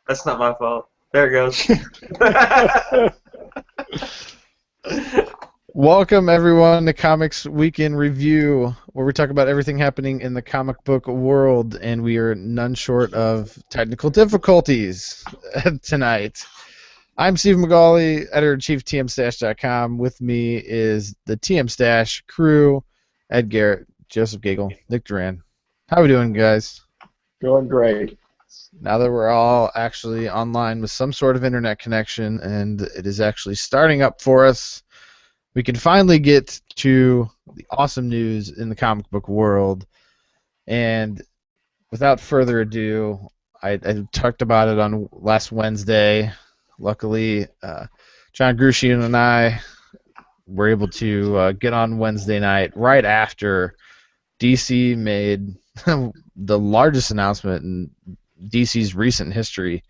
That's not my fault. There it goes. Welcome, everyone, to Comics Week in Review, where we talk about everything happening in the comic book world, and we are none short of technical difficulties tonight. I'm Steve McGauley, editor-in-chief of TMStash.com. With me is the TMStash crew, Ed Garrett, Joseph Gagel, Nick Duran. How are we doing, guys? Doing great. Now that we're all actually online with some sort of internet connection, and it is actually starting up for us, we can finally get to the awesome news in the comic book world. And without further ado, I talked about it on last Wednesday. Luckily, John Grushian and I were able to get on Wednesday night right after DC made the largest announcement in DC's recent history,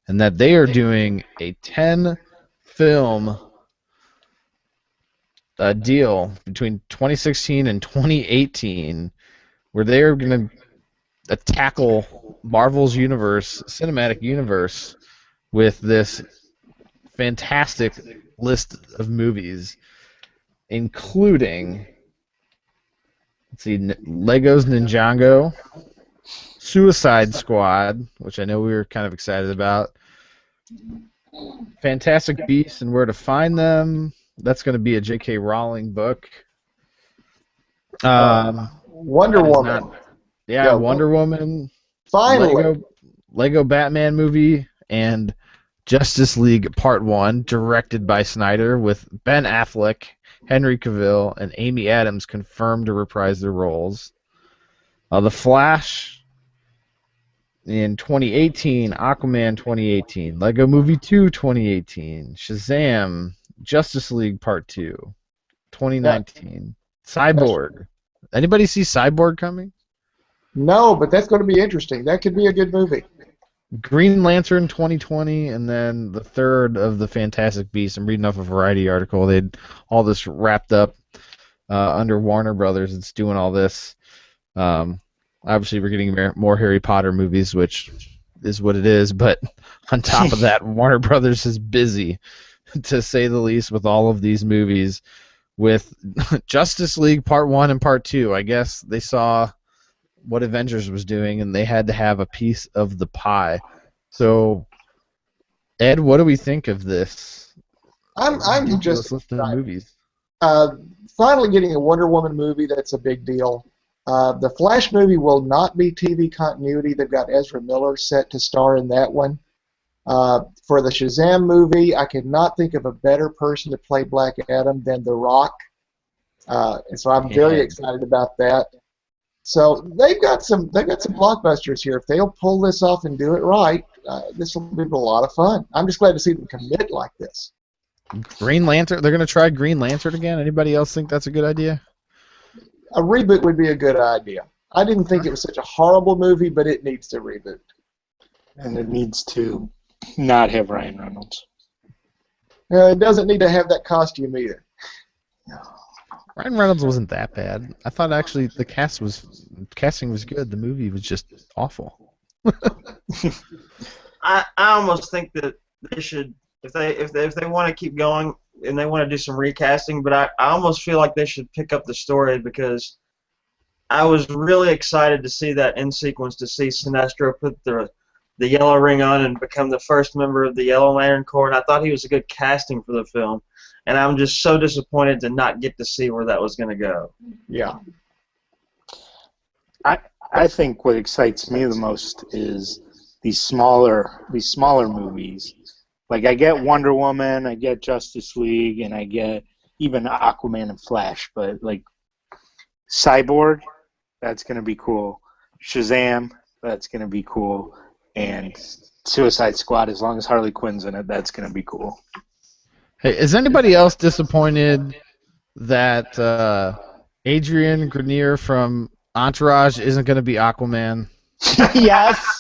and that they are doing a 10-film deal between 2016 and 2018 where they are going to tackle Marvel's cinematic universe with this fantastic list of movies, including, let's see, Lego's Ninjago, Suicide Squad, which I know we were kind of excited about, Fantastic Beasts and Where to Find Them. That's going to be a J.K. Rowling book. Wonder Woman. Wonder Woman. Finally. Lego Batman movie, and Justice League Part 1, directed by Snyder, with Ben Affleck, Henry Cavill, and Amy Adams confirmed to reprise their roles. The Flash in 2018, Aquaman 2018, Lego Movie 2 2018, Shazam, Justice League Part 2 2019, Cyborg. Anybody see Cyborg coming? No, but that's going to be interesting. That could be a good movie. Green Lantern 2020, and then the third of the Fantastic Beasts. I'm reading off a Variety article. They had all this wrapped up under Warner Brothers. It's doing all this. Obviously, we're getting more Harry Potter movies, which is what it is. But on top of that, Warner Brothers is busy, to say the least, with all of these movies. With Justice League Part 1 and Part 2, I guess they saw what Avengers was doing, and they had to have a piece of the pie. So, Ed, what do we think of this? I'm just list of movies. Finally getting a Wonder Woman movie. That's a big deal. The Flash movie will not be TV continuity. They've got Ezra Miller set to star in that one. For the Shazam movie, I could not think of a better person to play Black Adam than The Rock. And so I'm very excited about that. So they've got some blockbusters here. If they'll pull this off and do it right, this will be a lot of fun. I'm just glad to see them commit like this. Green Lantern, they're going to try Green Lantern again? Anybody else think that's a good idea? A reboot would be a good idea. I didn't think it was such a horrible movie, but it needs to reboot. And it needs to not have Ryan Reynolds. It doesn't need to have that costume either. Ryan Reynolds wasn't that bad. I thought actually the casting was good. The movie was just awful. I almost think that they should, if they want to keep going and they want to do some recasting, but I almost feel like they should pick up the story, because I was really excited to see that end sequence, to see Sinestro put the yellow ring on and become the first member of the Yellow Lantern Corps, and I thought he was a good casting for the film. And I'm just so disappointed to not get to see where that was going to go. Yeah. I think what excites me the most is these smaller movies. Like, I get Wonder Woman, I get Justice League, and I get even Aquaman and Flash, but like Cyborg, that's going to be cool. Shazam, that's going to be cool. And Suicide Squad, as long as Harley Quinn's in it, that's going to be cool. Hey, is anybody else disappointed that Adrian Grenier from Entourage isn't going to be Aquaman? Yes.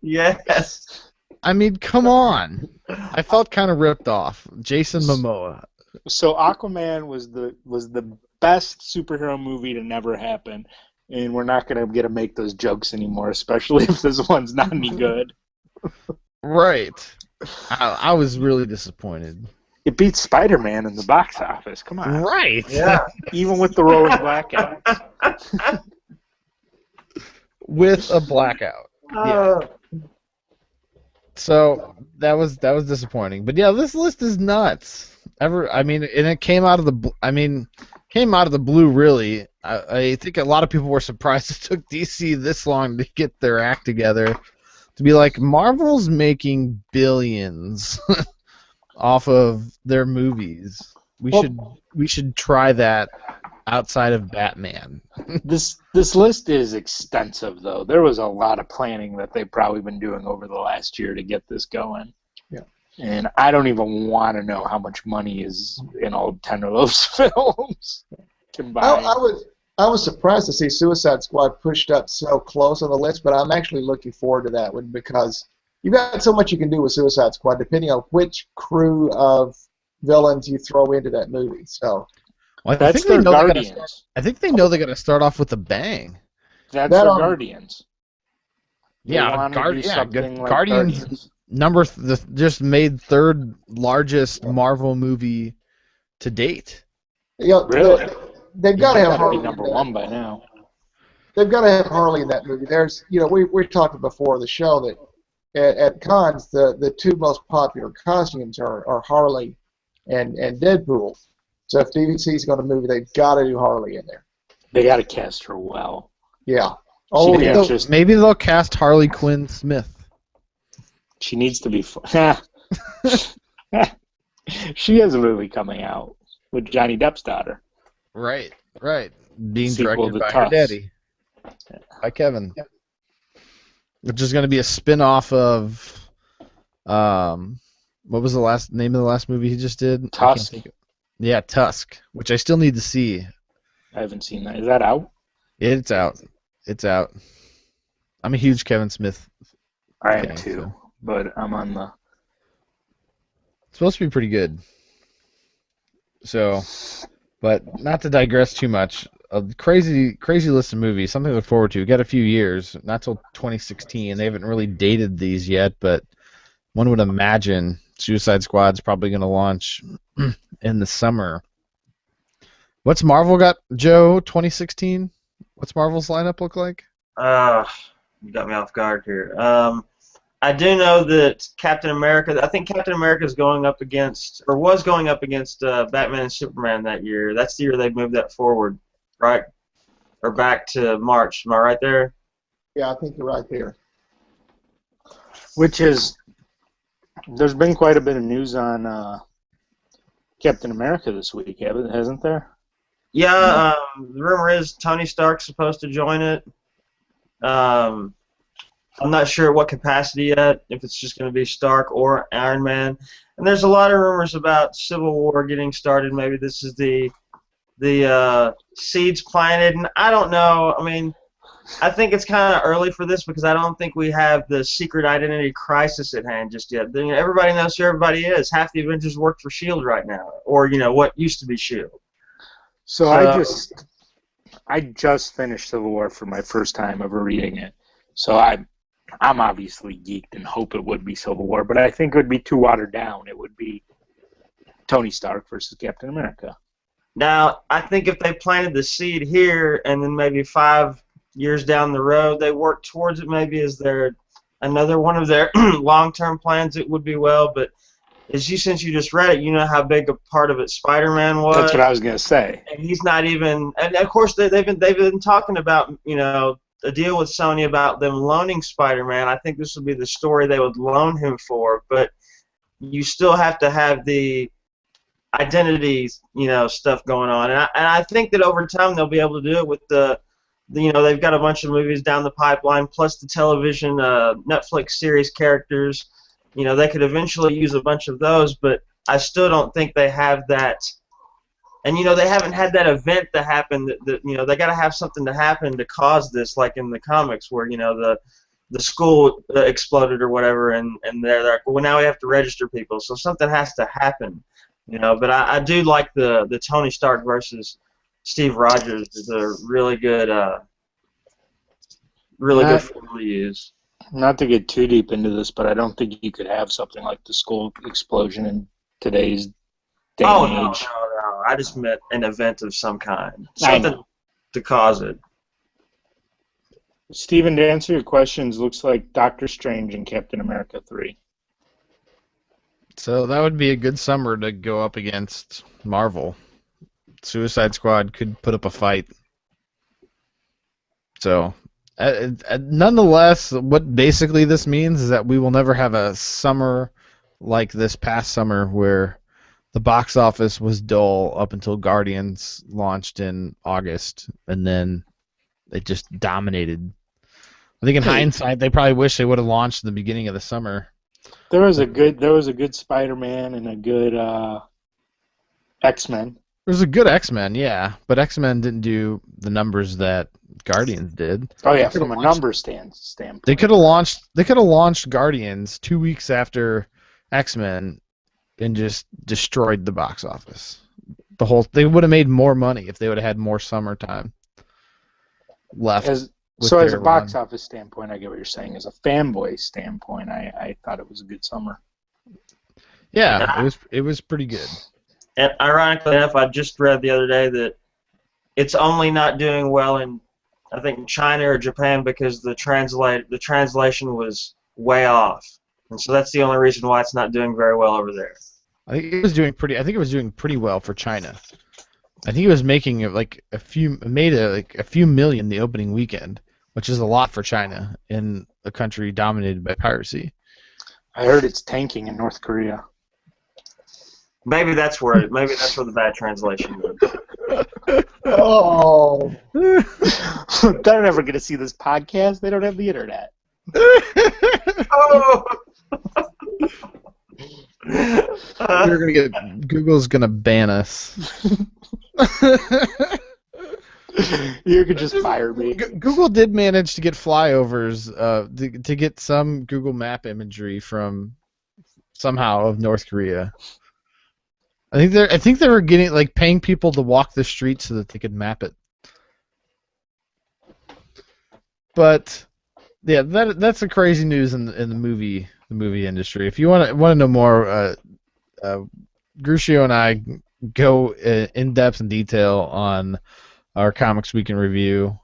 Yes. I mean, come on. I felt kind of ripped off. Jason Momoa. So Aquaman was the best superhero movie to never happen, and we're not going to get to make those jokes anymore, especially if this one's not any good. Right. I was really disappointed. It beats Spider-Man in the box office. Come on. Right. Yeah. Even with the rolling blackouts. With a blackout. Yeah. So that was disappointing. But yeah, this list is nuts. And it came out of the blue really. I think a lot of people were surprised it took DC this long to get their act together. To be like, Marvel's making billions off of their movies. We should try that outside of Batman. This list is extensive, though. There was a lot of planning that they've probably been doing over the last year to get this going. Yeah. And I don't even want to know how much money is in all 10 of those films combined. I was surprised to see Suicide Squad pushed up so close on the list, but I'm actually looking forward to that one because you've got so much you can do with Suicide Squad depending on which crew of villains you throw into that movie. So Well, That's their Guardians. I think they know they got to start off with a bang. That's their Guardians. They Yeah, wanna do something like Guardians just made third largest Marvel movie to date. you know, Really? they've got to have Gotta Harley be number in that. one by now. They've got to have Harley in that movie. There's, we talked before the show that at cons the two most popular costumes are Harley and Deadpool. So if DVC's going to movie, they've got to do Harley in there. They got to cast her well. Yeah. Oh, Maybe, yeah, maybe they'll cast Harley Quinn Smith. She needs to be. She has a movie coming out with Johnny Depp's daughter. Right. Being Sequel directed to by her Tusk. daddy, by Kevin. Which is going to be a spin-off of, what was the name of the last movie he just did? Tusk. Yeah, Tusk, which I still need to see. I haven't seen that. Is that out? It's out. I'm a huge Kevin Smith I am fan, too, so. but I'm on the. It's supposed to be pretty good. So, but not to digress too much. A crazy list of movies. Something to look forward to. We got a few years, not till 2016. They haven't really dated these yet, but one would imagine Suicide Squad's probably going to launch in the summer. What's Marvel got, Joe? 2016. What's Marvel's lineup look like? You got me off guard here. I do know that Captain America. I think Captain America is going up against, or was going up against, Batman and Superman that year. That's the year they moved that forward, right? Or back to March. Am I right there? Yeah, I think you're right there. Which is, there's been quite a bit of news on Captain America this week, hasn't there? Yeah. The rumor is Tony Stark's supposed to join it. I'm not sure what capacity yet, if it's just going to be Stark or Iron Man. And there's a lot of rumors about Civil War getting started. Maybe this is the seeds planted, and I don't know. I mean, I think it's kind of early for this because I don't think we have the secret identity crisis at hand just yet. Everybody knows who everybody is. Half the Avengers work for S.H.I.E.L.D. right now, or what used to be S.H.I.E.L.D. So I just finished Civil War for my first time ever reading it. So I'm obviously geeked and hope it would be Civil War, but I think it would be too watered down. It would be Tony Stark versus Captain America. Now, I think if they planted the seed here and then maybe 5 years down the road they work towards it, maybe as another one of their long-term plans, it would be well. But since you just read it, you know how big a part of it Spider-Man was. That's what I was going to say. And he's not even. And of course they've been talking about a deal with Sony about them loaning Spider-Man. I think this would be the story they would loan him for, but you still have to have the identity, stuff going on. And I think that over time they'll be able to do it with they've got a bunch of movies down the pipeline, plus the television Netflix series characters. They could eventually use a bunch of those, but I still don't think they have that. And they haven't had that event to happen. That they got to have something to happen to cause this, like in the comics, where the school exploded or whatever, and they're like, well, now we have to register people, so something has to happen, But I do like the Tony Stark versus Steve Rogers is a really good really good Not, formula to use. Not to get too deep into this, but I don't think you could have something like the school explosion in today's day Oh and no, no, age. no! I just meant an event of some kind, I something know. to cause it. Steven, to answer your questions, looks like Doctor Strange and Captain America 3. so that would be a good summer to go up against Marvel. Suicide Squad could put up a fight. So, nonetheless, what basically this means is that we will never have a summer like this past summer where the box office was dull up until Guardians launched in August, and then it just dominated. I think in Hey. hindsight, they probably wish they would have launched in the beginning of the summer. There was a good Spider-Man and a good X-Men. There was a good X-Men, yeah, but X-Men didn't do the numbers that Guardians did. Oh yeah, They could've from a launched- number standpoint. They could have launched. They could have launched Guardians 2 weeks after X-Men and just destroyed the box office. They would have made more money if they would have had more summertime left. As with a their box run. office standpoint, I get what you're saying. As a fanboy standpoint, I thought it was a good summer. Yeah, it was pretty good. And ironically enough, I just read the other day that it's only not doing well in, I think, China or Japan because the translation was way off, and so that's the only reason why it's not doing very well over there. I think it was doing pretty well for China. I think it was making like a few million the opening weekend, which is a lot for China in a country dominated by piracy. I heard it's tanking in North Korea. Maybe that's where the bad translation is. Oh. They're never going to see this podcast. They don't have the internet. Oh! We're gonna get Google's gonna ban us. You could just fire me. Google did manage to get flyovers, to get some Google Map imagery from somehow of North Korea. I think they were getting like paying people to walk the streets so that they could map it. But yeah, that's the crazy news in the movie industry. If you want to know more, Grucio and I go in depth and detail on our Comics Week in Review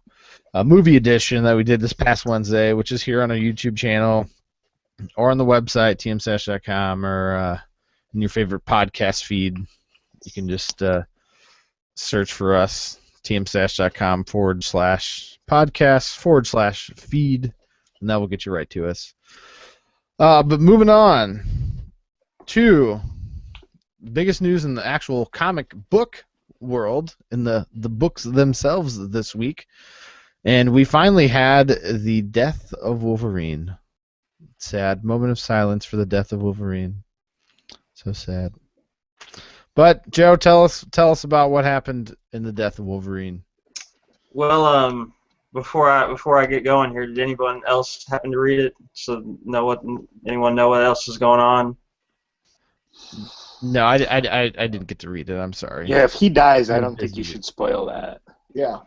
movie edition that we did this past Wednesday, which is here on our YouTube channel or on the website TMStash.com or in your favorite podcast feed. You can just search for us, tmstash.com/podcast/feed, and that will get you right to us. But moving on to the biggest news in the actual comic book world, in the books themselves this week, and we finally had the death of Wolverine. Sad moment of silence for the death of Wolverine. So sad. But Joe, tell us about what happened in the death of Wolverine. Well, before I get going here, did anyone else happen to read it? Anyone know what else is going on? No, I didn't get to read it. I'm sorry. Yeah, if he dies, I don't think you should spoil that. Yeah.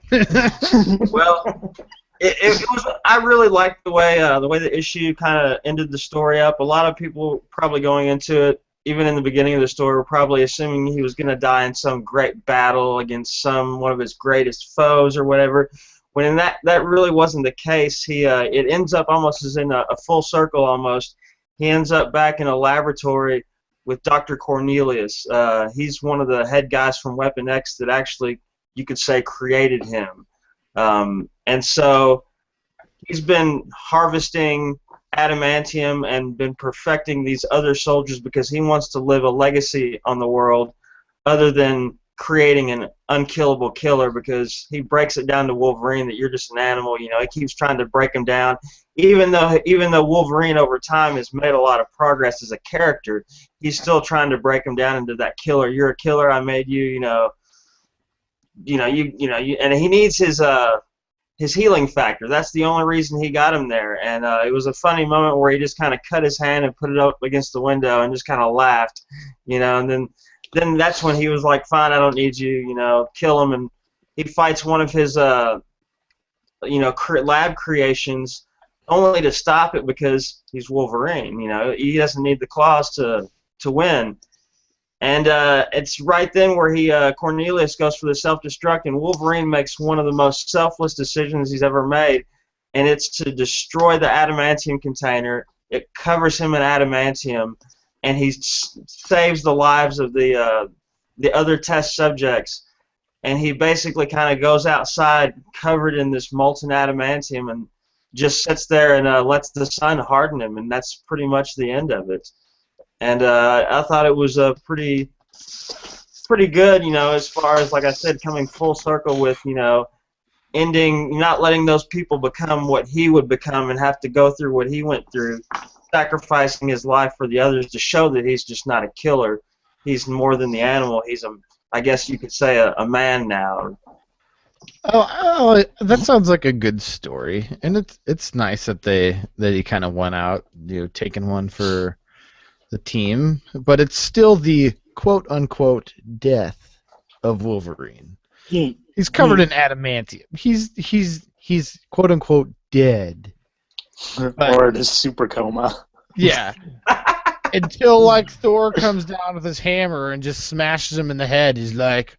Well, it was. I really liked the way the issue kind of ended the story up. A lot of people probably going into it, even in the beginning of the story, were probably assuming he was going to die in some great battle against one of his greatest foes or whatever. When that really wasn't the case. It ends up almost as in a full circle almost. He ends up back in a laboratory with Dr. Cornelius. He's one of the head guys from Weapon X that actually, you could say, created him. And so he's been harvesting adamantium and been perfecting these other soldiers because he wants to live a legacy on the world other than creating an unkillable killer, because he breaks it down to Wolverine that you're just an animal. You know, he keeps trying to break him down. Even though Wolverine over time has made a lot of progress as a character, he's still trying to break him down into that killer. You're a killer. I made you. And he needs his healing factor. That's the only reason he got him there. And it was a funny moment where he just kind of cut his hand and put it up against the window and just kind of laughed, And then that's when he was like, "Fine, I don't need you. Kill him." And he fights one of his lab creations, only to stop it because he's Wolverine. He doesn't need the claws to win. And it's right then where Cornelius goes for the self-destruct, and Wolverine makes one of the most selfless decisions he's ever made, and it's to destroy the adamantium container. It covers him in adamantium, and he saves the lives of the other test subjects. And he basically kind of goes outside covered in this molten adamantium and just sits there and lets the sun harden him, and that's pretty much the end of it. And I thought it was pretty good, as far as, like I said, coming full circle with, ending, not letting those people become what he would become and have to go through what he went through, sacrificing his life for the others to show that he's just not a killer. He's more than the animal. He's I guess you could say a man now. Oh, that sounds like a good story, and it's nice that he kind of went out, taking one for the team, but it's still the quote unquote death of Wolverine. He's covered in adamantium. He's quote unquote dead. Or in a super coma. Yeah. Until like Thor comes down with his hammer and just smashes him in the head. He's like,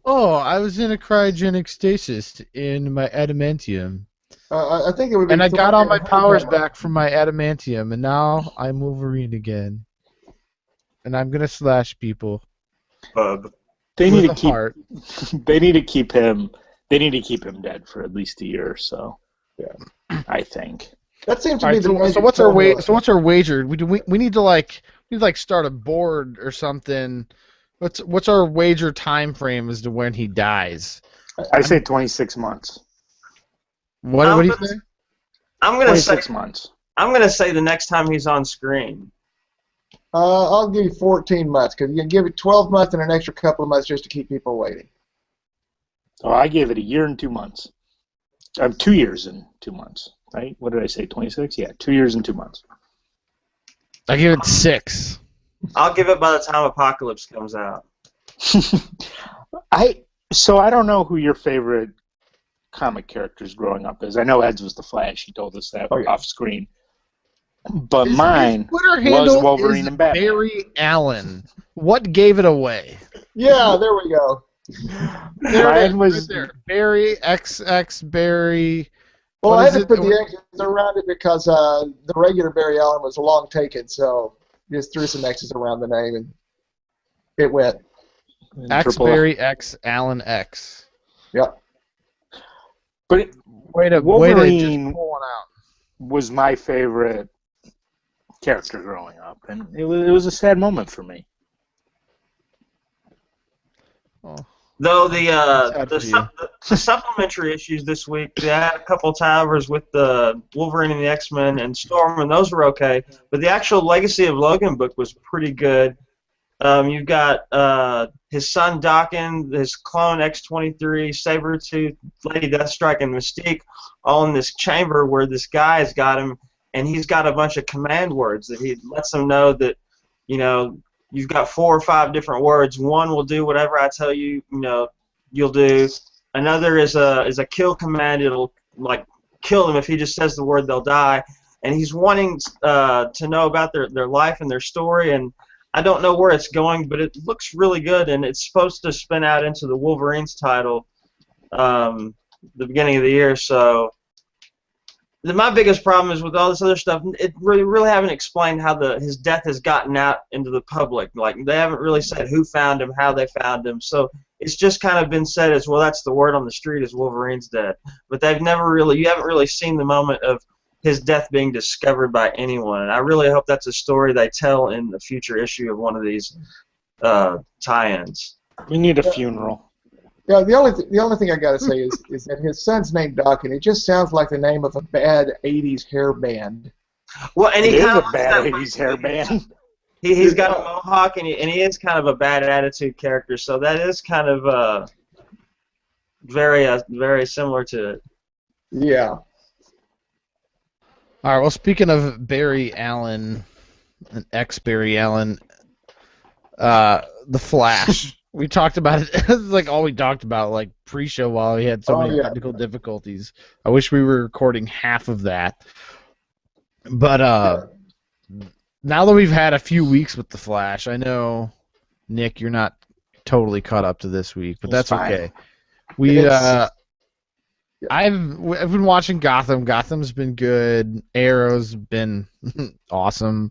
"Oh, I was in a cryogenic stasis in my adamantium. I think it would be. And I got all my powers back from my adamantium, and now I'm Wolverine again. And I'm gonna slash people." They need to keep. They need to keep him. They need to keep him dead for at least a year or so. Yeah, I think. That seems to be the. So what's our wager? We need to start a board or something. What's our wager time frame as to when he dies? I say 26 months. What do you say? I'm gonna say 26 months. I'm gonna say the next time he's on screen. I'll give you 14 months because you can give it 12 months and an extra couple of months just to keep people waiting. Oh, I gave it a year and 2 months. 2 years and 2 months. Right? What did I say? 26? Yeah, 2 years and 2 months. I give it 6. I'll give it by the time Apocalypse comes out. I don't know who your favorite comic characters growing up is. I know Ed's was the Flash. He told us that off screen. But mine was Wolverine and Batman. Barry Allen. What gave it away? Yeah, there we go. Mine was right there. Barry XX Barry. Well, I had to put the X's around it because the regular Barry Allen was long taken, so just threw some X's around the name and it went. X Barry X Allen X. Yep. But Wolverine was my favorite character growing up, and it was a sad moment for me. Oh. Though the supplementary issues this week, they had a couple tie-overs with the Wolverine and the X-Men and Storm, and those were okay. But the actual Legacy of Logan book was pretty good. You've got his son Daken, his clone X-23, Sabretooth, Lady Deathstrike, and Mystique all in this chamber where this guy has got him, and he's got a bunch of command words that he lets them know that, you've got 4 or 5 different words. One will do whatever I tell you, you'll do. Another is a kill command. It'll kill them if he just says the word. They'll die. And he's wanting to know about their life and their story. And I don't know where it's going, but it looks really good. And it's supposed to spin out into the Wolverines title the beginning of the year. So my biggest problem is with all this other stuff, it really haven't explained how his death has gotten out into the public. Like, they haven't really said who found him, how they found him. So it's just kind of been said as, well, that's the word on the street is Wolverine's dead. But you haven't really seen the moment of his death being discovered by anyone. And I really hope that's a story they tell in the future issue of one of these tie-ins. We need a funeral. Yeah, the only thing I gotta say is that his son's named Doc, and it just sounds like the name of a bad '80s hair band. Well, and he is kind a bad '80s hair band. He's got a mohawk, and he is kind of a bad attitude character. So that is kind of very similar to it. Yeah. All right. Well, speaking of Barry Allen, an ex-Barry Allen, the Flash. We talked about it. It's like all we talked about, like pre-show, while we had so many yeah. technical difficulties. I wish we were recording half of that. But now that we've had a few weeks with the Flash, I know Nick, you're not totally caught up to this week, but that's fine. okay. We It's- I've been watching Gotham. Gotham's been good. Arrow's been awesome,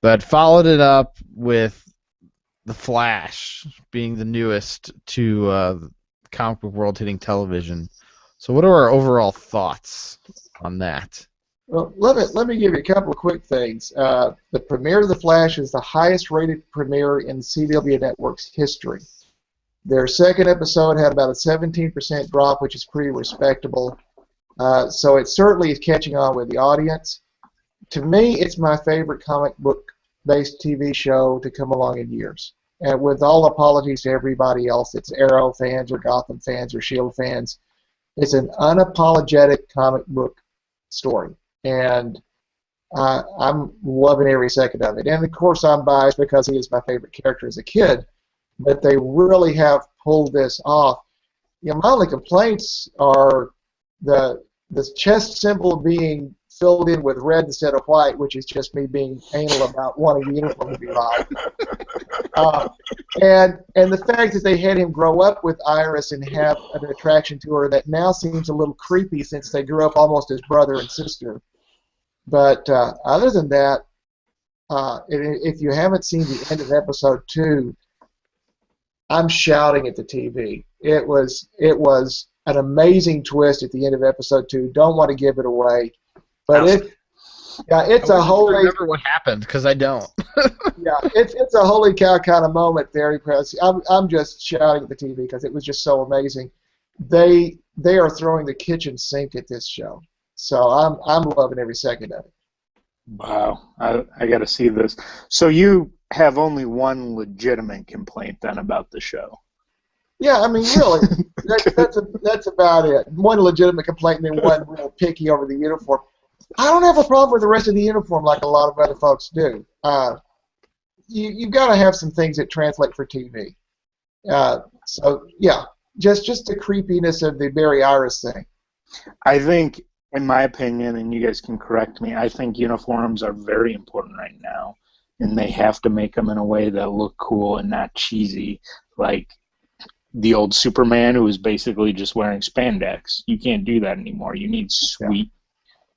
but followed it up with the Flash being the newest to comic book world hitting television. So, what are our overall thoughts on that? Well, let me give you a couple of quick things. The premiere of The Flash is the highest rated premiere in CW Network's history. Their second episode had about a 17% drop, which is pretty respectable. So it certainly is catching on with the audience. To me, it's my favorite comic book-based TV show to come along in years. And with all apologies to everybody else, it's Arrow fans or Gotham fans or S.H.I.E.L.D. fans. It's an unapologetic comic book story. And I'm loving every second of it. And of course, I'm biased because he is my favorite character as a kid. But they really have pulled this off. You know, my only complaints are the chest symbol being filled in with red instead of white, which is just me being anal about wanting the uniform to be live. And the fact that they had him grow up with Iris and have an attraction to her that now seems a little creepy since they grew up almost as brother and sister. But other than that, if you haven't seen the end of episode 2, I'm shouting at the TV. It was an amazing twist at the end of episode 2. Don't want to give it away, but it's a holy. I remember what happened because I don't. Yeah, it's a holy cow kind of moment there. Because I'm just shouting at the TV because it was just so amazing. They are throwing the kitchen sink at this show, so I'm loving every second of it. Wow, I got to see this. So you have only one legitimate complaint then about the show? Yeah, I mean, really, that's about it. One legitimate complaint and then one real picky over the uniform. I don't have a problem with the rest of the uniform like a lot of other folks do. You've got to have some things that translate for TV. So yeah, just the creepiness of the Barry Iris thing. I think, in my opinion, and you guys can correct me, I think uniforms are very important right now, and they have to make them in a way that look cool and not cheesy, like the old Superman who was basically just wearing spandex. You can't do that anymore. You need sweet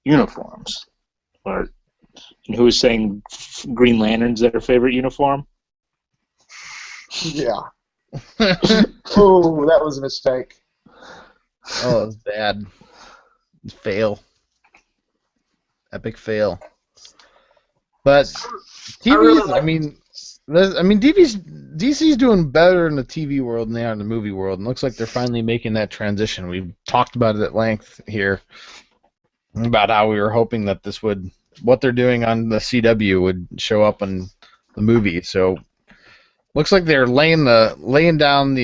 uniforms. And who was saying Green Lantern's their favorite uniform? Yeah. Oh, that was a mistake. Oh, it was bad. Fail. Epic fail. But TV's, DC's doing better in the TV world than they are in the movie world, and looks like they're finally making that transition. We've talked about it at length here about how we were hoping that what they're doing on the CW would show up in the movie. So looks like they're laying down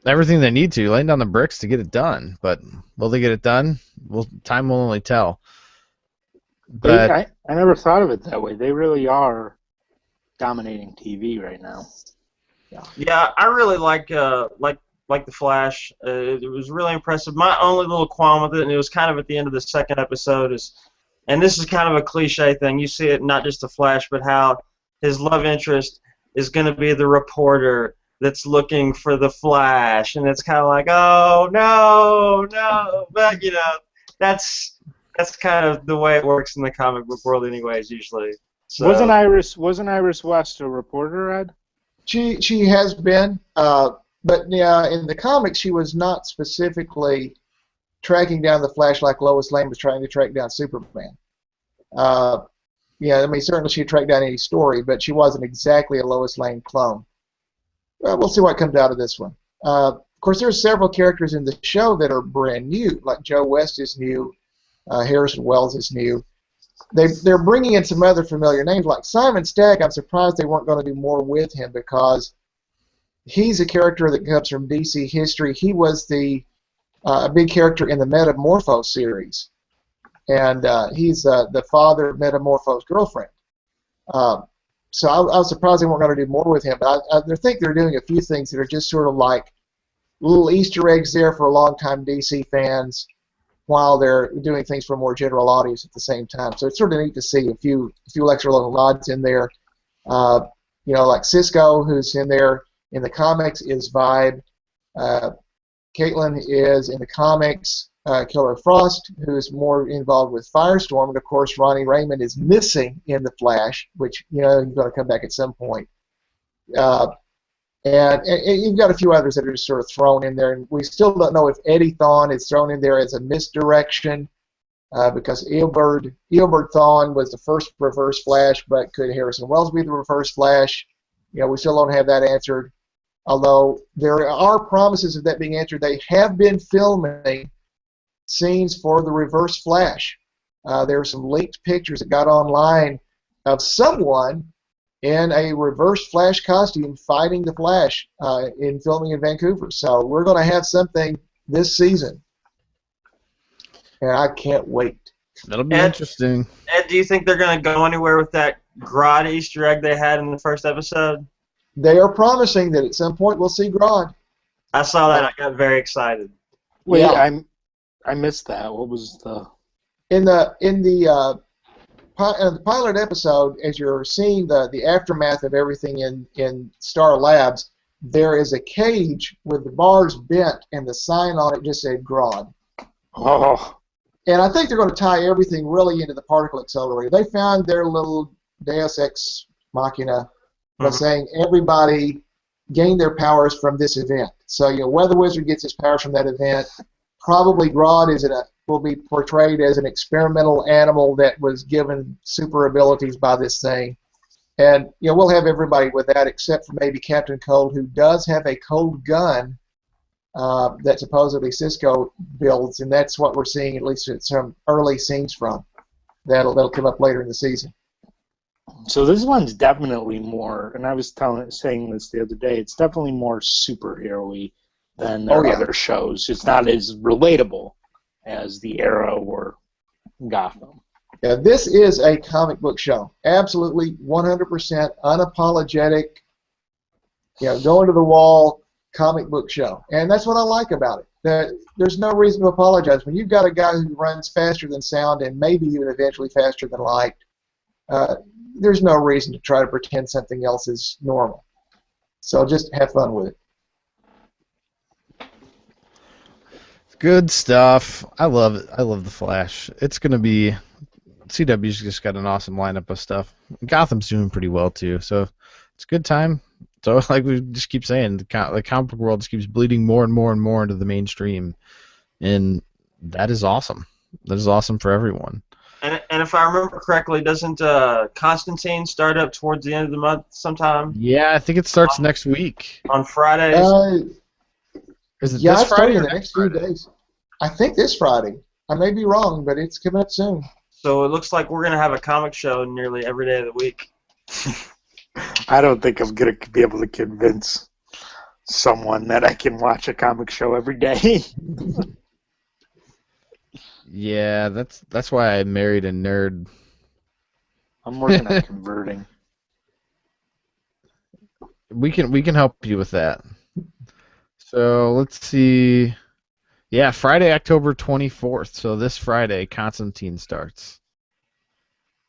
everything they need to, laying down the bricks to get it done. But will they get it done? Well, time will only tell. But I never thought of it that way. They really are dominating TV right now. Yeah, I really like the Flash. It was really impressive. My only little qualm with it, and it was kind of at the end of the second episode, and this is kind of a cliche thing. You see it not just the Flash, but how his love interest is going to be the reporter that's looking for the Flash, and it's kind of like, oh no, but that's kind of the way it works in the comic book world, anyways. Usually, so. Wasn't Iris West a reporter, Ed? She has been, but yeah, in the comics she was not specifically tracking down the Flash like Lois Lane was trying to track down Superman. Yeah, I mean certainly she tracked down any story, but she wasn't exactly a Lois Lane clone. We'll see what comes out of this one. Of course, there's several characters in the show that are brand new, like Joe West is new, Harrison Wells is new. They're bringing in some other familiar names, like Simon Stagg. I'm surprised they weren't going to do more with him because he's a character that comes from DC history. He was a big character in the Metamorpho series, and he's the father of Metamorpho's girlfriend. so I was surprised they weren't going to do more with him. But I think they're doing a few things that are just sort of like little Easter eggs there for longtime DC fans, while they're doing things for a more general audience at the same time. So it's sort of neat to see a few extra little nods in there. Like Cisco, who's in there in the comics, is Vibe. Caitlin is in the comics Killer Frost, who's more involved with Firestorm, and of course Ronnie Raymond is missing in the Flash, which he's going to come back at some point. And you've got a few others that are just sort of thrown in there, and we still don't know if Eddie Thawne is thrown in there as a misdirection, because Eobard Thawne was the first Reverse Flash, but could Harrison Wells be the Reverse Flash? We still don't have that answered. Although there are promises of that being answered. They have been filming scenes for the Reverse Flash. There are some leaked pictures that got online of someone in a Reverse Flash costume fighting the Flash in filming in Vancouver. So we're going to have something this season, and I can't wait. That'll be interesting. Ed, do you think they're going to go anywhere with that Grodd Easter egg they had in the first episode? They are promising that at some point we'll see Grodd. I saw that. I got very excited. Wait, Yeah. I missed that. What was the? In the pilot episode, as you're seeing the aftermath of everything in Star Labs, there is a cage with the bars bent and the sign on it just said Grodd. Oh. And I think they're going to tie everything really into the particle accelerator. They found their little Deus Ex Machina by saying everybody gained their powers from this event. So, Weather Wizard gets his powers from that event. Probably Grodd will be portrayed as an experimental animal that was given super abilities by this thing. And, we'll have everybody with that except for maybe Captain Cold, who does have a cold gun that supposedly Cisco builds, and that's what we're seeing at least in some early scenes from. That'll come up later in the season. So this one's definitely more, and I was saying this the other day, it's definitely more superhero-y than their other shows. It's not as relatable as the Arrow or Gotham. Yeah, this is a comic book show. Absolutely 100% unapologetic, going to the wall comic book show. And that's what I like about it. There's no reason to apologize. When you've got a guy who runs faster than sound and maybe even eventually faster than light, there's no reason to try to pretend something else is normal. So just have fun with it. Good stuff. I love it. I love the Flash. It's gonna be. CW's just got an awesome lineup of stuff. Gotham's doing pretty well too, so it's a good time. So like we just keep saying, the comic book world just keeps bleeding more and more and more into the mainstream, and that is awesome. That is awesome for everyone. And if I remember correctly, doesn't Constantine start up towards the end of the month sometime? Yeah, I think it starts next week. On Fridays? Is it yeah, this it's Friday starting or in the next few days. I think this Friday. I may be wrong, but it's coming up soon. So it looks like we're going to have a comic show nearly every day of the week. I don't think I'm going to be able to convince someone that I can watch a comic show every day. Yeah, that's why I married a nerd. I'm working on converting. We can help you with that. So let's see. Yeah, Friday, October 24th. So this Friday, Constantine starts.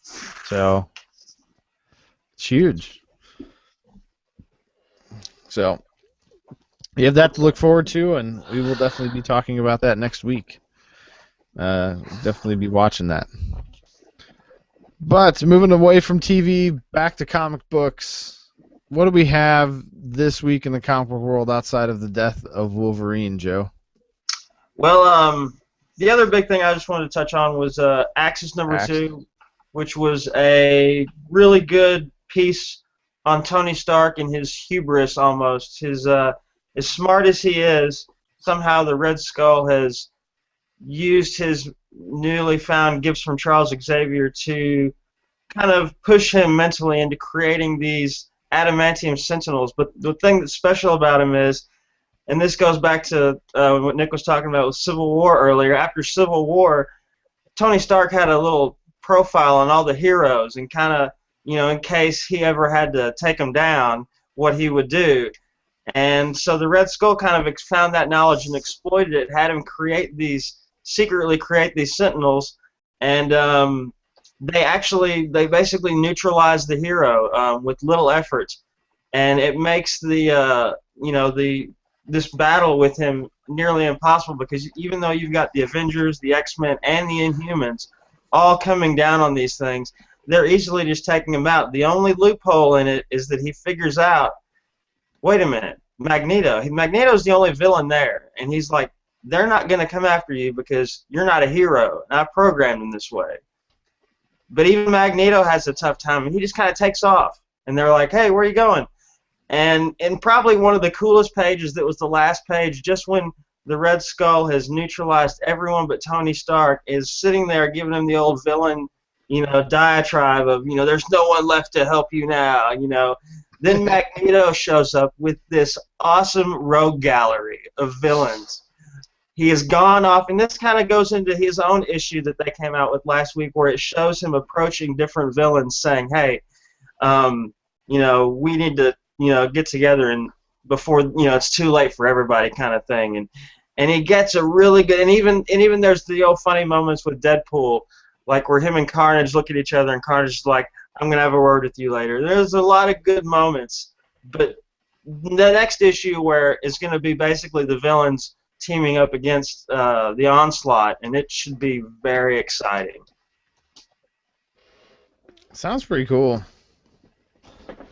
So it's huge. So you have that to look forward to, and we will definitely be talking about that next week. Definitely be watching that. But moving away from TV, back to comic books. What do we have this week in the comic book world outside of the death of Wolverine, Joe? Well, the other big thing I just wanted to touch on was Axis number 2, which was a really good piece on Tony Stark and his hubris almost. His as smart as he is, somehow the Red Skull has used his newly found gifts from Charles Xavier to kind of push him mentally into creating these adamantium sentinels. But the thing that's special about him is, and this goes back to what Nick was talking about with Civil War earlier, after Civil War, Tony Stark had a little profile on all the heroes and kind of in case he ever had to take him down, what he would do. And so the Red Skull kind of found that knowledge and exploited it, had him secretly create these Sentinels, and they basically neutralize the hero with little effort, and it makes this battle with him nearly impossible, because even though you've got the Avengers, the X-Men, and the Inhumans all coming down on these things, they're easily just taking him out. The only loophole in it is that he figures out, wait a minute, Magneto's the only villain there, and he's like, they're not going to come after you because you're not a hero, and I programmed him this way. But even Magneto has a tough time, and he just kind of takes off, and they're like, hey, where are you going? And in probably one of the coolest pages, that was the last page, just when the Red Skull has neutralized everyone but Tony Stark, is sitting there giving him the old villain, diatribe of, there's no one left to help you now, Then Magneto shows up with this awesome rogue gallery of villains. He has gone off, and this kind of goes into his own issue that they came out with last week, where it shows him approaching different villains, saying, "Hey, we need to, get together and before, it's too late for everybody," kind of thing. And he gets a really good, and even there's the old funny moments with Deadpool, like where him and Carnage look at each other, and Carnage is like, I'm going to have a word with you later. There's a lot of good moments, but the next issue where it's going to be basically the villains teaming up against the Onslaught, and it should be very exciting. Sounds pretty cool.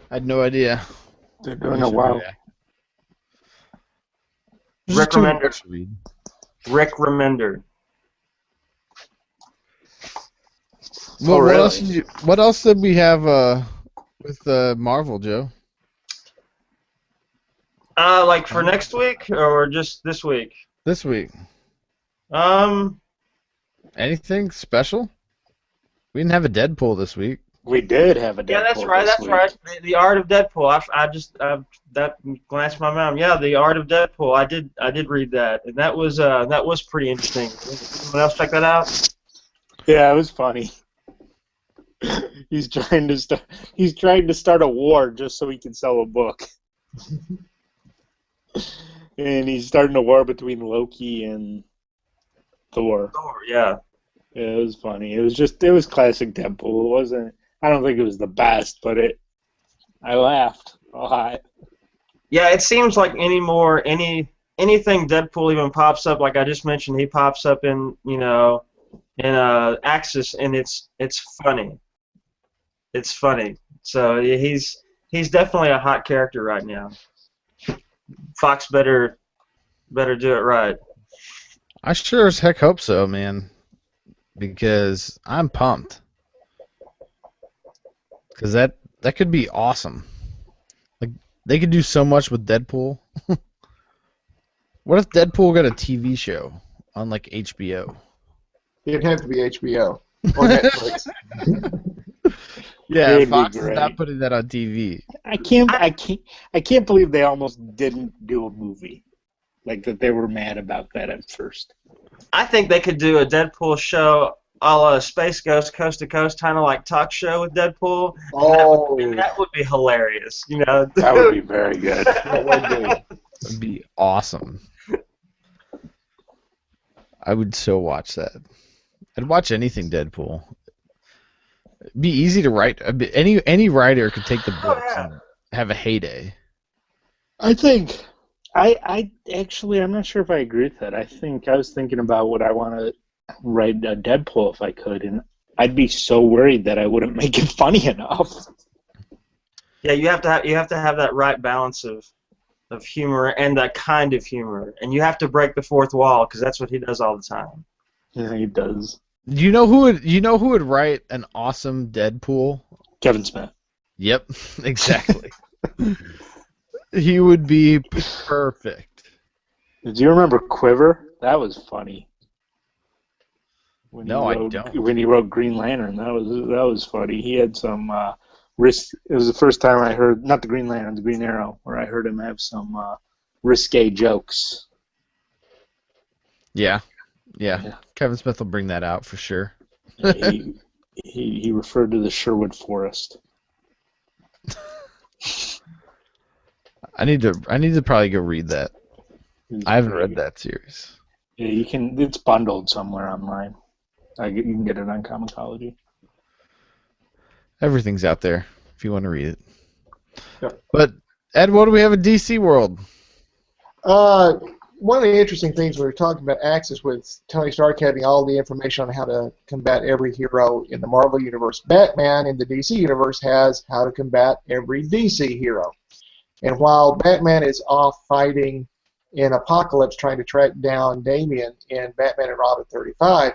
I had no idea. They're doing a wow. Rick Remender. Well, what else did we have with Marvel, Joe? Like for next week or just this week? This week. Anything special? We didn't have a Deadpool this week. We did have a Deadpool. Yeah, that's right. That's right. The Art of Deadpool. That glanced my mind. Yeah, The Art of Deadpool. I did read that, and that was pretty interesting. Anyone else check that out? Yeah, it was funny. He's trying to start a war just so he can sell a book. And he's starting a war between Loki and Thor. Yeah. Yeah, it was funny. It was classic Deadpool. It wasn't. I don't think it was the best, but I laughed a lot. Yeah, it seems like anything Deadpool even pops up, like I just mentioned, he pops up in Axis, and it's funny. It's funny. So yeah, he's definitely a hot character right now. Fox better do it right. I sure as heck hope so, man. Because I'm pumped. Because that could be awesome. Like, they could do so much with Deadpool. What if Deadpool got a TV show on, like, HBO? It'd have to be HBO or Netflix. Yeah, Fox is not putting that on TV. I can't believe they almost didn't do a movie. Like, that they were mad about that at first. I think they could do a Deadpool show a la Space Ghost Coast to Coast, kind of like talk show with Deadpool. Oh, that would be hilarious. That would be very good. That would be awesome. I would so watch that. I'd watch anything Deadpool. It'd be easy to write. Any writer could take the books and have a heyday. I think I'm not sure if I agree with that. I was thinking about what I want to write a Deadpool if I could, and I'd be so worried that I wouldn't make it funny enough. Yeah, you have to have that right balance of humor and that kind of humor, and you have to break the fourth wall, because that's what he does all the time. Yeah, he does. Do you know who would write an awesome Deadpool? Kevin Smith. Yep, exactly. He would be perfect. Do you remember Quiver? That was funny. I don't. When he wrote Green Lantern, that was funny. He had some risk. It was the first time I heard, not the Green Lantern, the Green Arrow, where I heard him have some risque jokes. Yeah. Kevin Smith will bring that out for sure. he referred to the Sherwood Forest. I need to probably go read that. I haven't read that series. Yeah, you can. It's bundled somewhere online. You can get it on Comixology. Everything's out there if you want to read it. Yep. But Ed, what do we have in DC World? One of the interesting things we were talking about Axis with Tony Stark having all the information on how to combat every hero in the Marvel Universe. Batman in the DC Universe has how to combat every DC hero. And while Batman is off fighting in Apocalypse trying to track down Damian in Batman and Robin 35,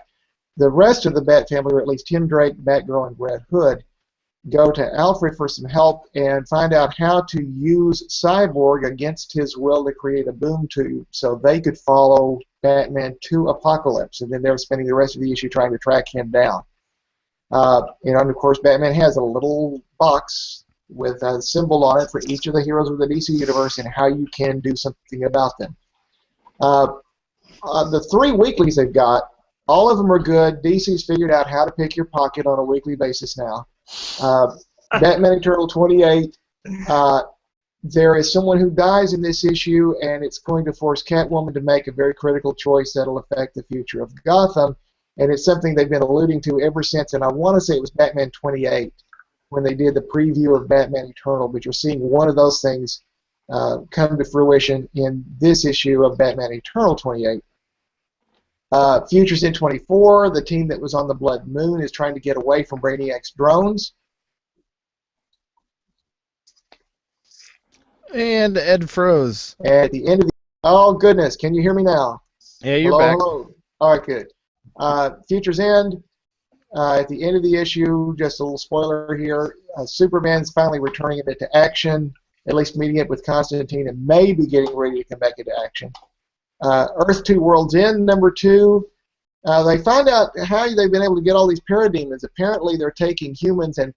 the rest of the Bat family, or at least Tim Drake, Batgirl, and Red Hood, go to Alfred for some help and find out how to use Cyborg against his will to create a boom tube so they could follow Batman to Apocalypse. And then they're spending the rest of the issue trying to track him down. And of course, Batman has a little box with a symbol on it for each of the heroes of the DC Universe and how you can do something about them. The 3 weeklies they've got, all of them are good. DC's figured out how to pick your pocket on a weekly basis now. Batman Eternal 28, there is someone who dies in this issue, and it's going to force Catwoman to make a very critical choice that will affect the future of Gotham, and it's something they've been alluding to ever since, and I want to say it was Batman 28 when they did the preview of Batman Eternal, but you're seeing one of those things come to fruition in this issue of Batman Eternal 28. Futures in 24, the team that was on the Blood Moon is trying to get away from Brainiac's drones. And Ed froze. At the end of the... Oh, goodness. Can you hear me now? Yeah, you're hello, back. Hello. All right, good. Futures End. At the end of the issue, just a little spoiler here, Superman's finally returning into action, at least meeting up with Constantine and maybe getting ready to come back into action. Earth 2 Worlds End, number 2. They find out how they've been able to get all these parademons. Apparently, they're taking humans and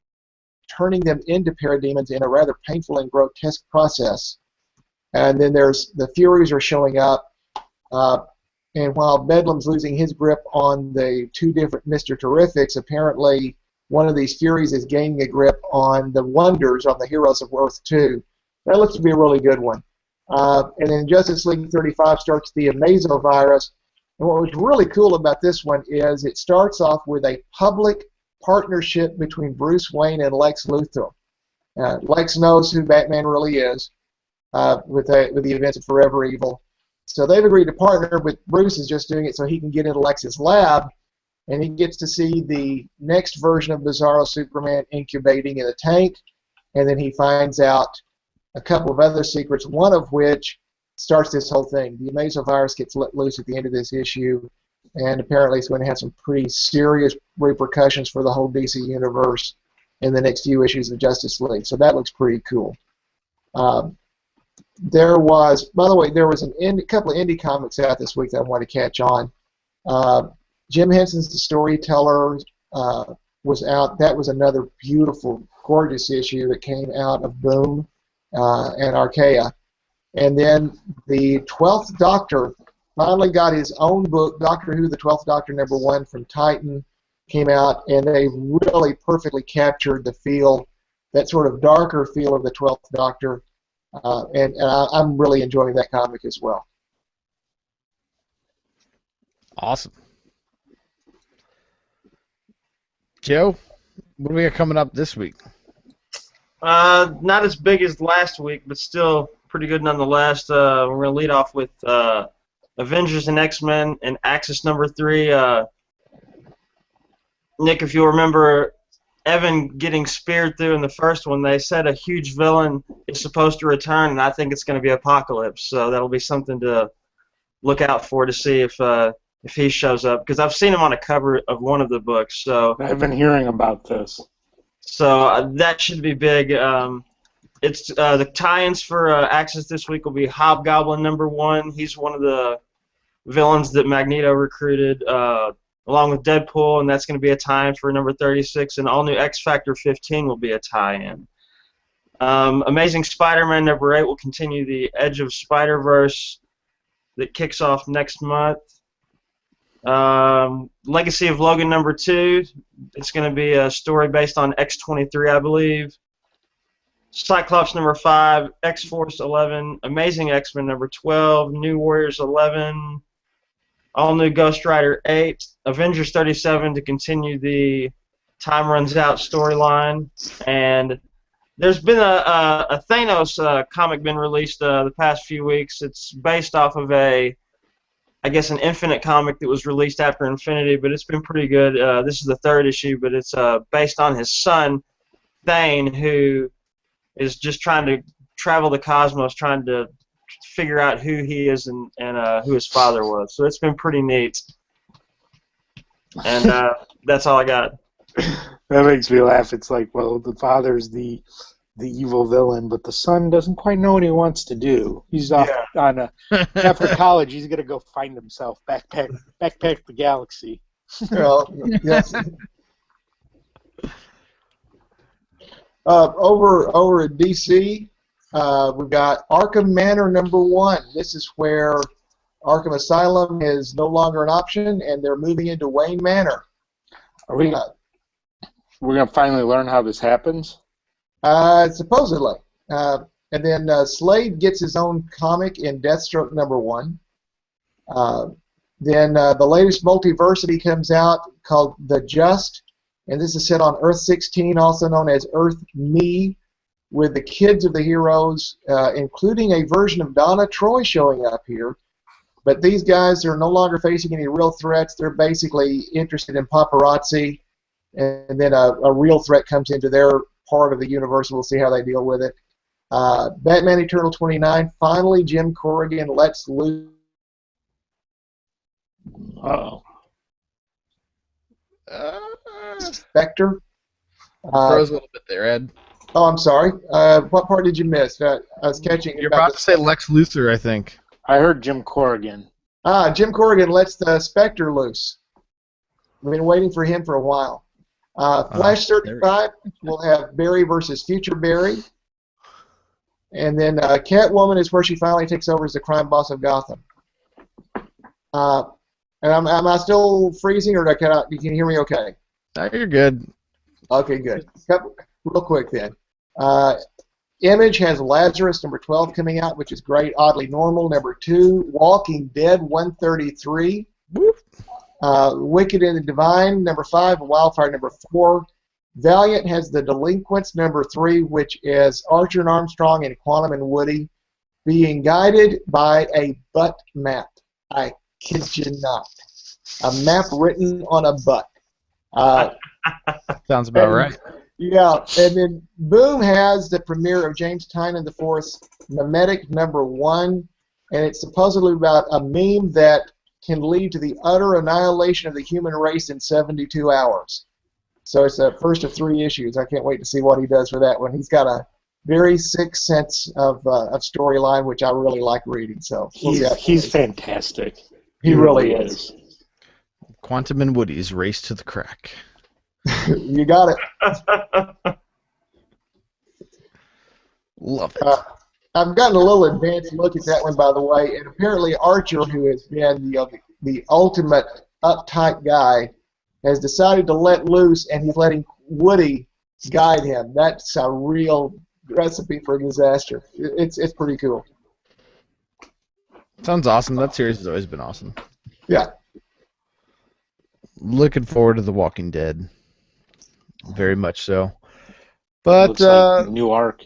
turning them into parademons in a rather painful and grotesque process. And then there's the Furies are showing up. And while Bedlam's losing his grip on the 2 different Mr. Terrifics, apparently one of these Furies is gaining a grip on the Wonders, on the heroes of Earth 2. That looks to be a really good one. And then Justice League 35 starts the Amazo virus. And what was really cool about this one is it starts off with a public partnership between Bruce Wayne and Lex Luthor. Lex knows who Batman really is with the events of Forever Evil. So they've agreed to partner, but Bruce is just doing it so he can get into Lex's lab, and he gets to see the next version of Bizarro Superman incubating in a tank, and then he finds out a couple of other secrets, one of which starts this whole thing. The Amazo virus gets let loose at the end of this issue, and apparently it's going to have some pretty serious repercussions for the whole DC universe in the next few issues of Justice League. So that looks pretty cool. There was, by the way, there was a couple of indie comics out this week that I wanted to catch on. Jim Henson's The Storyteller was out. That was another beautiful, gorgeous issue that came out of Boom and Archaea. And then the 12th Doctor finally got his own book, Doctor Who, the 12th Doctor #1 from Titan, came out, and they really perfectly captured the feel, that sort of darker feel of the 12th Doctor. And I'm really enjoying that comic as well. Awesome. Joe, what do we got coming up this week? Not as big as last week, but still pretty good nonetheless. We're going to lead off with Avengers and X-Men and Axis #3. Nick, if you'll remember, Evan getting speared through in the first one, they said a huge villain is supposed to return, and I think it's going to be Apocalypse. So that'll be something to look out for to see if he shows up, because I've seen him on a cover of one of the books. So I've been hearing about this. So that should be big. It's the tie-ins for Axis this week will be Hobgoblin #1. He's one of the villains that Magneto recruited, along with Deadpool, and that's going to be a tie-in for #36. And all new X Factor 15 will be a tie-in. Amazing Spider-Man #8 will continue the Edge of Spider-Verse that kicks off next month. Legacy of Logan #2. It's going to be a story based on X-23, I believe. Cyclops number 5, X-Force 11, Amazing X-Men number 12, New Warriors 11, all new Ghost Rider 8, Avengers 37 to continue the Time Runs Out storyline, and there's been a Thanos comic been released the past few weeks. It's based off of I guess an Infinite comic that was released after Infinity, but it's been pretty good. This is the 3rd issue, but it's based on his son, Thane, who is just trying to travel the cosmos, trying to figure out who he is and who his father was. So it's been pretty neat. And that's all I got. That makes me laugh. It's like, well, the father's the evil villain, but the son doesn't quite know what he wants to do. He's off on after college. He's gonna go find himself, backpack the galaxy. Well, yes. Over at DC, we've got Arkham Manor number 1. This is where Arkham Asylum is no longer an option, and they're moving into Wayne Manor. Are we? We're gonna finally learn how this happens. Supposedly. And then Slade gets his own comic in Deathstroke number 1. Then the latest Multiversity comes out called The Just, and this is set on Earth 16, also known as Earth Me, with the kids of the heroes, including a version of Donna Troy showing up here. But these guys are no longer facing any real threats. They're basically interested in paparazzi, and then a real threat comes into their part of the universe. We'll see how they deal with it. Batman Eternal 29, finally Jim Corrigan lets loose. Uh-oh. Spectre. Froze a little bit there, Ed. Oh, I'm sorry. What part did you miss? I was catching. You're about to say Lex Luthor, I think. I heard Jim Corrigan. Jim Corrigan lets the Spectre loose. We've been waiting for him for a while. Flash 35 will have Barry versus Future Barry. And then Catwoman is where she finally takes over as the crime boss of Gotham. And am I still freezing, or can you hear me okay? No, you're good. Okay, good. Real quick then. Image has Lazarus number 12 coming out, which is great. Oddly Normal number 2. Walking Dead 133. Wicked and the Divine number 5. Wildfire number 4. Valiant has The Delinquents number 3, which is Archer and Armstrong and Quantum and Woody being guided by a butt map. I kid you not. A map written on a butt. Sounds about right. Yeah, and then Boom has the premiere of James Tynion IV's Memetic number 1, and it's supposedly about a meme that can lead to the utter annihilation of the human race in 72 hours. So it's the first of 3 issues. I can't wait to see what he does for that one. He's got a very sixth sense of storyline, which I really like reading. So he's fantastic. He really is. Quantum and Woody's Race to the Crack. You got it. Love it. I've gotten a little advanced look at that one, by the way, and apparently Archer, who has been the ultimate uptight guy, has decided to let loose, and he's letting Woody guide him. That's a real recipe for disaster. It's pretty cool. Sounds awesome. That series has always been awesome. Yeah. Looking forward to The Walking Dead. Very much so. But looks like new arc.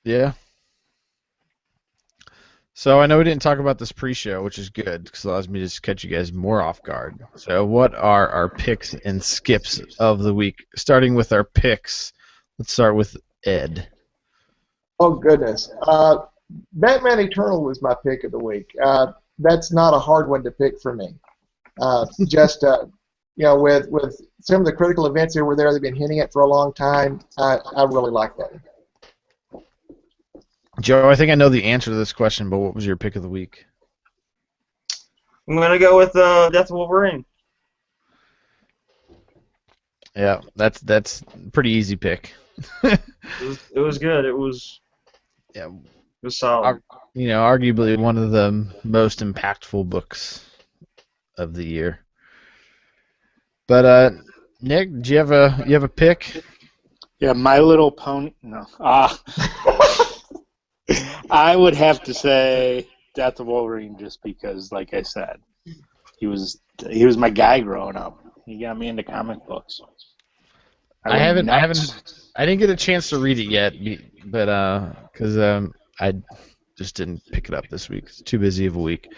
Yeah. So I know we didn't talk about this pre-show, which is good because it allows me to just catch you guys more off guard. So what are our picks and skips of the week? Starting with our picks, let's start with Ed. Oh, goodness. Batman Eternal was my pick of the week. That's not a hard one to pick for me. Just, with some of the critical events that were there, they've been hinting at for a long time. I really like that. Joe, I think I know the answer to this question, but what was your pick of the week? I'm going to go with Death of Wolverine. Yeah, that's a pretty easy pick. It was good. It was solid. Arguably one of the most impactful books of the year. But Nick, do you have a pick? Yeah, My Little Pony. No. I would have to say Death of Wolverine just because, like I said, he was my guy growing up. He got me into comic books. I didn't get a chance to read it yet, but because I just didn't pick it up this week. It's too busy of a week.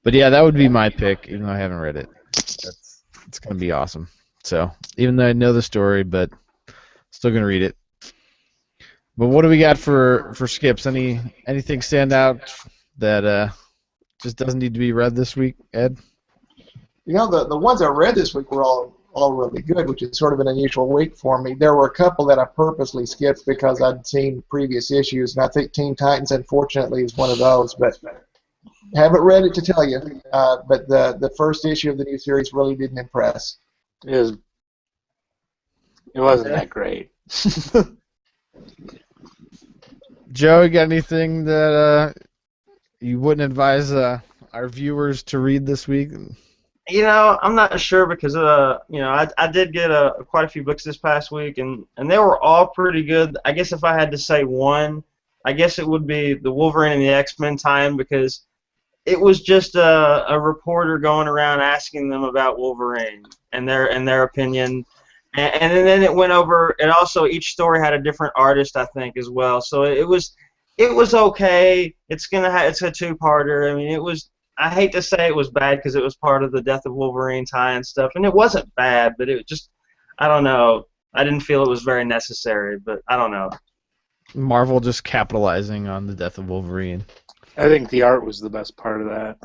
But yeah, that would be my pick, even though I haven't read it. It's gonna be awesome. So even though I know the story, but still gonna read it. But what do we got for skips? Anything stand out that just doesn't need to be read this week, Ed? You know, the ones I read this week were all really good, which is sort of an unusual week for me. There were a couple that I purposely skipped because I'd seen previous issues, and I think Teen Titans, unfortunately, is one of those. But haven't read it to tell you. But the first issue of the new series really didn't impress. It wasn't that great. Joe, you got anything that you wouldn't advise our viewers to read this week? You know, I'm not sure because you know, I did get quite a few books this past week, and they were all pretty good. I guess if I had to say one, I guess it would be the Wolverine and the X-Men tie-in, because it was just a reporter going around asking them about Wolverine and their opinion, and then it went over. And also each story had a different artist, I think, as well. So it was okay. It's a two-parter. I mean, it was. I hate to say it was bad because it was part of the Death of Wolverine tie-in stuff, and it wasn't bad, but it just, I don't know. I didn't feel it was very necessary, but I don't know. Marvel just capitalizing on the Death of Wolverine. I think the art was the best part of that.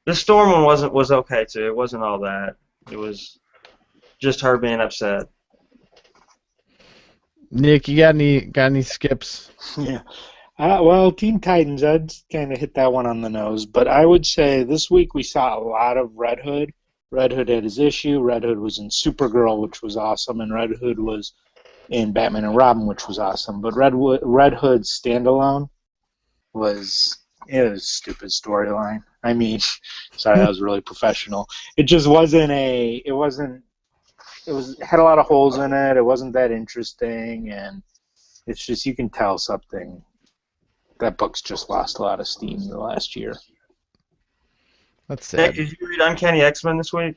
The Storm one was okay too. It wasn't all that. It was just her being upset. Nick, you got any skips? Yeah. Well, Teen Titans, I'd kind of hit that one on the nose. But I would say this week we saw a lot of Red Hood. Red Hood had his issue. Red Hood was in Supergirl, which was awesome. And Red Hood was in Batman and Robin, which was awesome. But Red Hood standalone was a stupid storyline. I mean, sorry, that was really professional. It just wasn't had a lot of holes in it. It wasn't that interesting. And it's just, you can tell something. That book's just lost a lot of steam in the last year. That's sad. Nick, did you read Uncanny X-Men this week?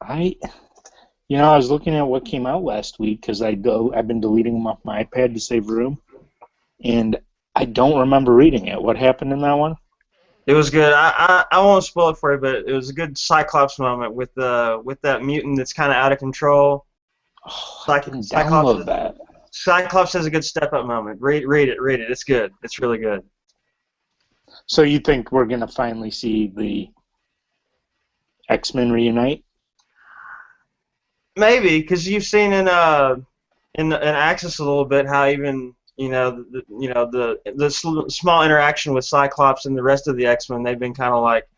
I was looking at what came out last week because I've been deleting them off my iPad to save room, and I don't remember reading it. What happened in that one? It was good. I won't spoil it for you, but it was a good Cyclops moment with that mutant that's kind of out of control. Oh, I didn't download that. Cyclops has a good step-up moment. Read it. It's good. It's really good. So you think we're going to finally see the X-Men reunite? Maybe, because you've seen in Axis a little bit how even the small interaction with Cyclops and the rest of the X-Men, they've been kind of like,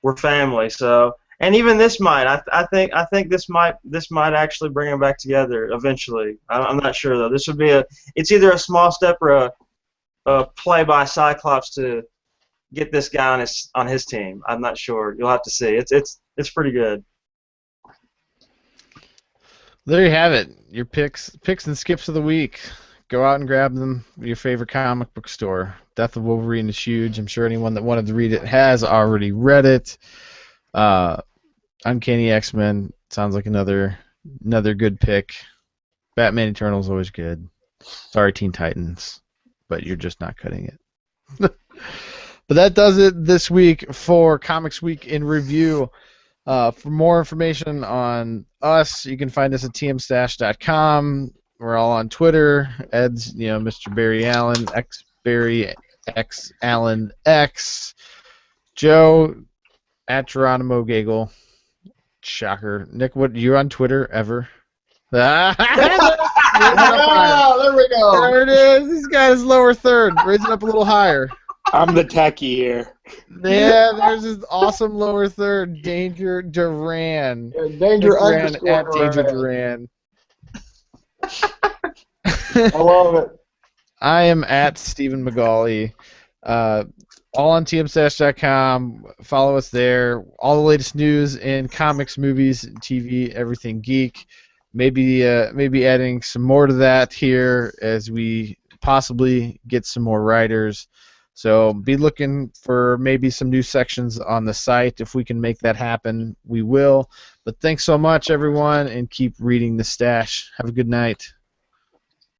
we're family. So. And even this might, I think this might actually bring them back together eventually. I'm not sure though. This would be it's either a small step or a play by Cyclops to get this guy on his team. I'm not sure. You'll have to see. It's pretty good. There you have it. Your picks and skips of the week. Go out and grab them at your favorite comic book store. Death of Wolverine is huge. I'm sure anyone that wanted to read it has already read it. Uncanny X-Men sounds like another good pick. Batman Eternal's always good. Sorry, Teen Titans, but you're just not cutting it. But that does it this week for Comics Week in Review. For more information on us, you can find us at TMStash.com. We're all on Twitter. Ed's, Mr. Barry Allen, Barry X Allen X. Joe at Geronimo Gagel. Shocker. Nick, you're on Twitter ever? There we go. There it is. He's got his lower third. Raise it up a little higher. I'm the techie here. Yeah, there's his awesome lower third, Danger Duran. Danger Duran underscore at Danger Duran. Duran. I love it. I am at Stephen McGauley. all on TMStash.com. Follow us there. All the latest news in comics, movies, TV, everything geek. Maybe adding some more to that here as we possibly get some more writers. So be looking for maybe some new sections on the site. If we can make that happen, we will. But thanks so much, everyone, and keep reading the stash. Have a good night.